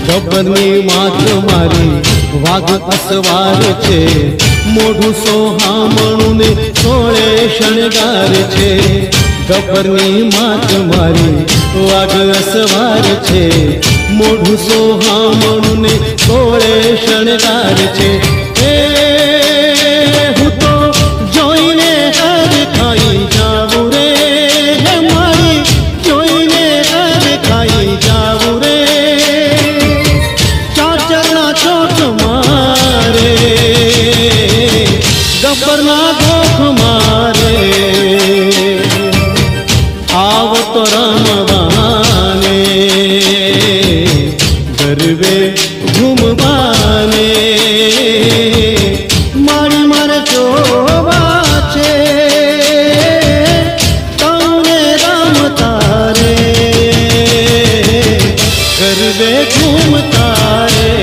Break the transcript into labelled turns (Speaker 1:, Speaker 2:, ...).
Speaker 1: ગબ્બરની માત મારી વાઘ અસવાર છે, મોઢું સોહામણું ને સોળે શણગાર છે। ગબ્બરની માત મારી વાઘ અસવાર છે, મોઢું સોહામણું ને સોળે શણગાર છે। હું તો જોઈને હર ખાઈ જાવું રે, હે મારી જોઈને હર ખાઈ જાવું રે। ચાચરના ચોક મારે, ગબ્બરના ગોખ મારે, આવતો રમવાને ગરબે ઘૂમવાને, મારી મારે જોવા છે તમને રમતા રે, ગરબે ઘૂમતા રે।